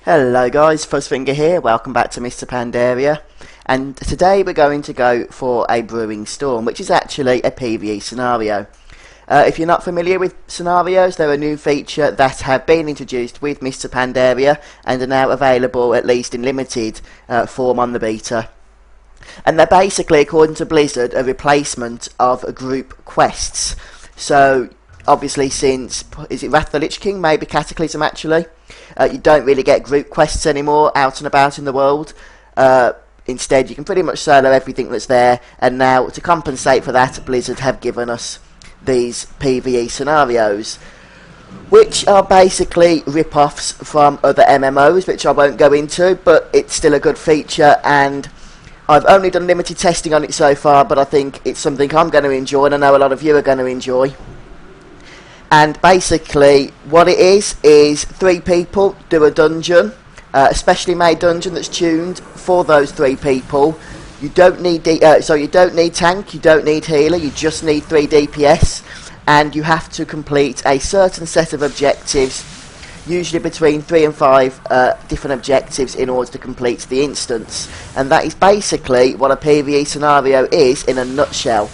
Hello guys, Fuzzfinger here, welcome back to Mr. Pandaria, and today we're going to go for a Brewing Storm, which is actually a PvE scenario. If you're not familiar with scenarios, they're a new feature that have been introduced with Mr. Pandaria and are now available, at least in limited form, on the beta. And they're basically, according to Blizzard, a replacement of group quests. So, obviously since, is it Wrath of the Lich King, maybe Cataclysm actually? You don't really get group quests anymore out and about in the world. Instead, you can pretty much solo everything that's there, and now, to compensate for that, Blizzard have given us these PvE scenarios, which are basically rip-offs from other MMOs, which I won't go into, but it's still a good feature, and I've only done limited testing on it so far, but I think it's something I'm going to enjoy, and I know a lot of you are going to enjoy. And basically, what it is 3 people do a dungeon, a specially made dungeon that's tuned for those 3 people. You don't need you don't need tank, you don't need healer, you just need 3 DPS, and you have to complete a certain set of objectives, usually between 3 and 5 different objectives in order to complete the instance. And that is basically what a PvE scenario is in a nutshell.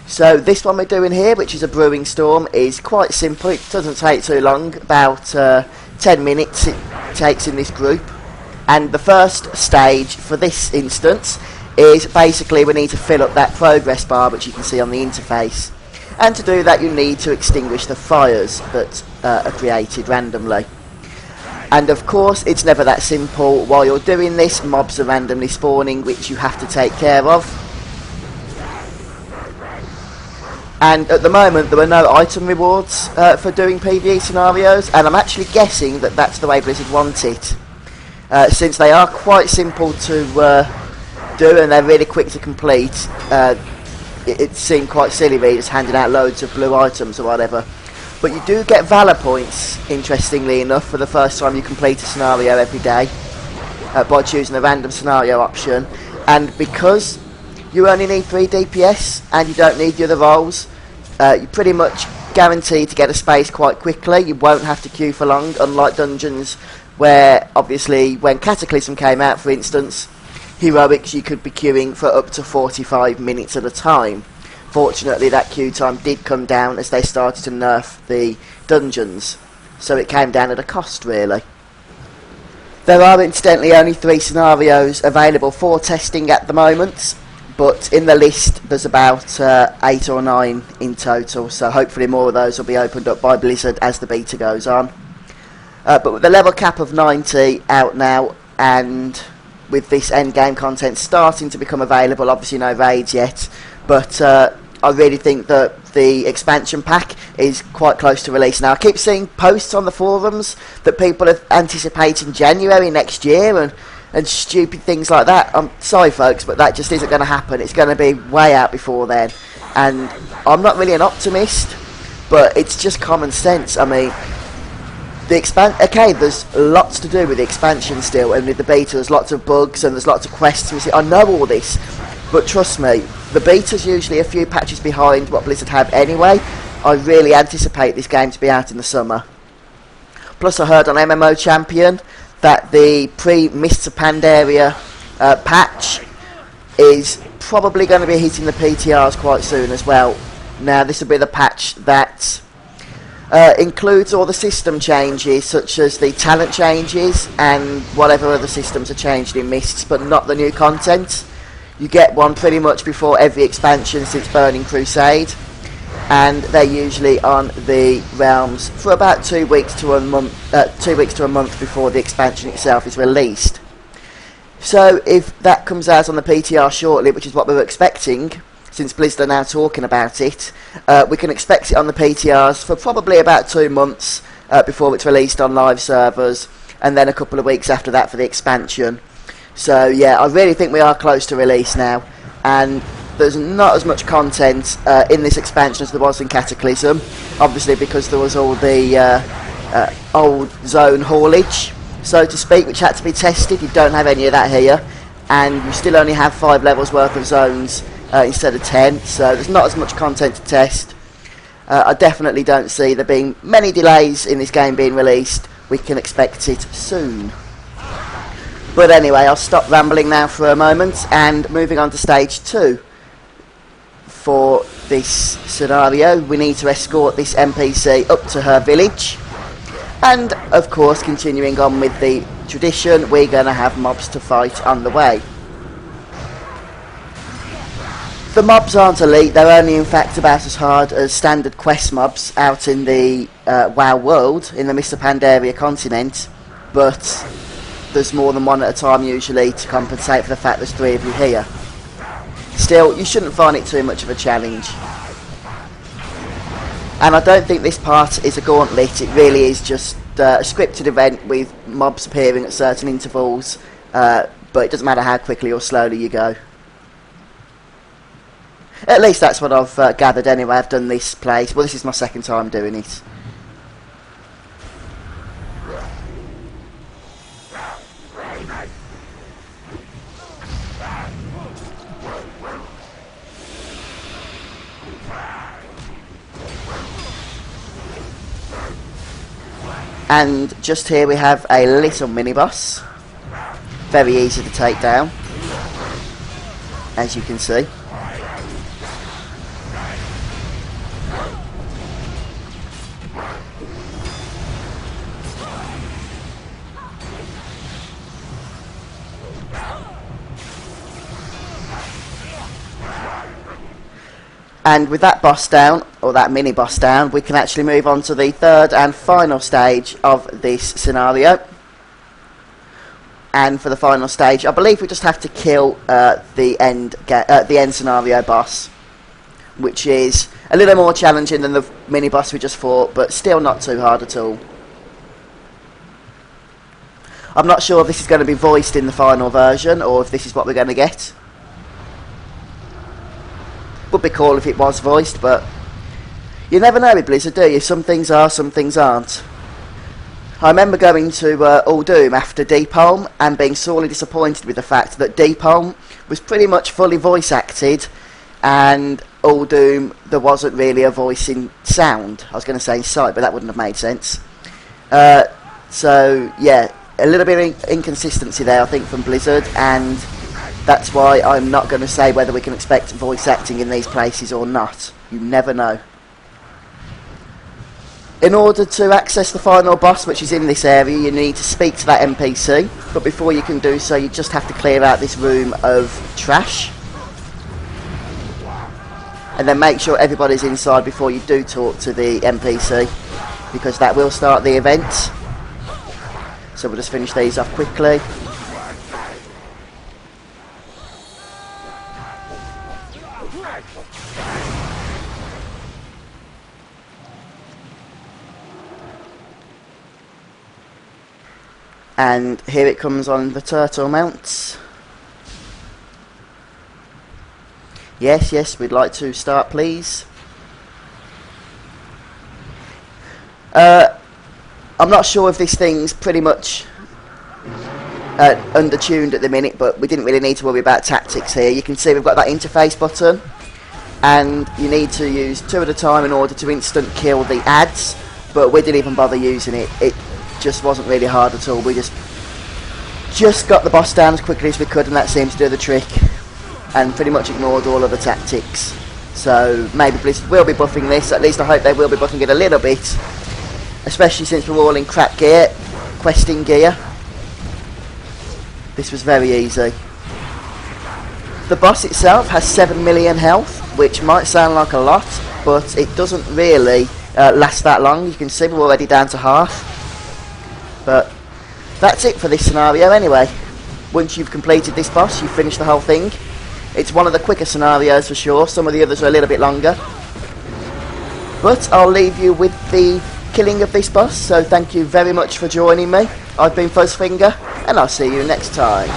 So this one we're doing here, which is a Brewing Storm, is quite simple. It doesn't take too long, about 10 minutes it takes in this group. And the first stage for this instance is basically we need to fill up that progress bar which you can see on the interface. And to do that you need to extinguish the fires that are created randomly. And of course it's never that simple. While you're doing this, mobs are randomly spawning which you have to take care of. And at the moment there are no item rewards for doing PvE scenarios, and I'm actually guessing that that's the way Blizzard want it. Since they are quite simple to do and they're really quick to complete, it seemed quite silly really just handing out loads of blue items or whatever. But you do get Valor points, interestingly enough, for the first time you complete a scenario every day by choosing the random scenario option. And because you only need 3 DPS and you don't need the other roles, you're pretty much guaranteed to get a space quite quickly. You won't have to queue for long, unlike dungeons where, obviously, when Cataclysm came out, for instance, Heroics, you could be queuing for up to 45 minutes at a time. Fortunately, that queue time did come down as they started to nerf the dungeons, so it came down at a cost, really. There are, incidentally, only 3 scenarios available for testing at the moment, but in the list there's about 8 or 9 in total, so hopefully more of those will be opened up by Blizzard as the beta goes on. But with the level cap of 90 out now, and with this endgame content starting to become available, obviously no raids yet, but I really think that the expansion pack is quite close to release now. I keep seeing posts on the forums that people are anticipating January next year and stupid things like that. I'm sorry folks, but that just isn't going to happen. It's going to be way out before then, and I'm not really an optimist, but it's just common sense. I mean, okay, there's lots to do with the expansion still, and with the beta there's lots of bugs and there's lots of quests. I know all this, but trust me, the beta's usually a few patches behind what Blizzard have anyway. I really anticipate this game to be out in the summer. Plus I heard on MMO Champion that the pre-Mr. Pandaria patch is probably going to be hitting the PTRs quite soon as well. Now this will be the patch that includes all the system changes, such as the talent changes and whatever other systems are changed in Mists, but not the new content. You get one pretty much before every expansion since Burning Crusade, and they're usually on the realms for about 2 weeks to a month. 2 weeks to a month before the expansion itself is released. So if that comes out on the PTR shortly, which is what we were expecting, since Blizzard are now talking about it, we can expect it on the PTRs for probably about 2 months before it's released on live servers, and then a couple of weeks after that for the expansion. So yeah, I really think we are close to release now, and there's not as much content in this expansion as there was in Cataclysm, obviously because there was all the old zone haulage, so to speak, which had to be tested. You don't have any of that here, and you still only have 5 levels worth of zones instead of 10, so there's not as much content to test. I definitely don't see there being many delays in this game being released. We can expect it soon. But anyway, I'll stop rambling now for a moment, and moving on to stage 2. For this scenario, we need to escort this NPC up to her village, and of course, continuing on with the tradition, we're going to have mobs to fight on the way. The mobs aren't elite, they're only in fact about as hard as standard quest mobs out in the WoW world, in the Mr. Pandaria continent, but there's more than one at a time usually to compensate for the fact there's 3 of you here. Still, you shouldn't find it too much of a challenge. And I don't think this part is a gauntlet, it really is just a scripted event with mobs appearing at certain intervals, but it doesn't matter how quickly or slowly you go. At least that's what I've gathered anyway. I've done this place. Well, this is my second time doing it. And just here we have a little mini-boss. Very easy to take down, as you can see. And with that boss down, or that mini boss down, we can actually move on to the third and final stage of this scenario. And for the final stage, I believe we just have to kill the end scenario boss, which is a little more challenging than the mini boss we just fought, but still not too hard at all. I'm not sure if this is going to be voiced in the final version, or if this is what we're going to get. Would be cool if it was voiced, but you never know with Blizzard, do you? Some things are, some things aren't. I remember going to Doom after Deep Home and being sorely disappointed with the fact that Deep Home was pretty much fully voice acted, and Doom there wasn't really a voice in sound. I was going to say in sight, but that wouldn't have made sense. So yeah, a little bit of inconsistency there, I think, from Blizzard, and that's why I'm not going to say whether we can expect voice acting in these places or not. You never know. In order to access the final boss, which is in this area, you need to speak to that NPC. But before you can do so, you just have to clear out this room of trash. And then make sure everybody's inside before you do talk to the NPC, because that will start the event. So we'll just finish these off quickly. And here it comes on the turtle mounts. Yes, yes, we'd like to start, please. I'm not sure if this thing's pretty much undertuned at the minute, but we didn't really need to worry about tactics here. You can see we've got that interface button, and you need to use 2 at a time in order to instant kill the ads, but we didn't even bother using it. It just wasn't really hard at all. We just got the boss down as quickly as we could, and that seems to do the trick, and pretty much ignored all of the tactics. So maybe Blizzard will be buffing this. At least I hope they will be buffing it a little bit, especially since we're all in crap gear, questing gear. This was very easy. The boss itself has 7 million health, which might sound like a lot, but it doesn't really last that long. You can see we're already down to half. But that's it for this scenario anyway. Once you've completed this boss, you've finished the whole thing. It's one of the quicker scenarios for sure. Some of the others are a little bit longer. But I'll leave you with the killing of this boss, so thank you very much for joining me. I've been Fuzzfinger, and I'll see you next time.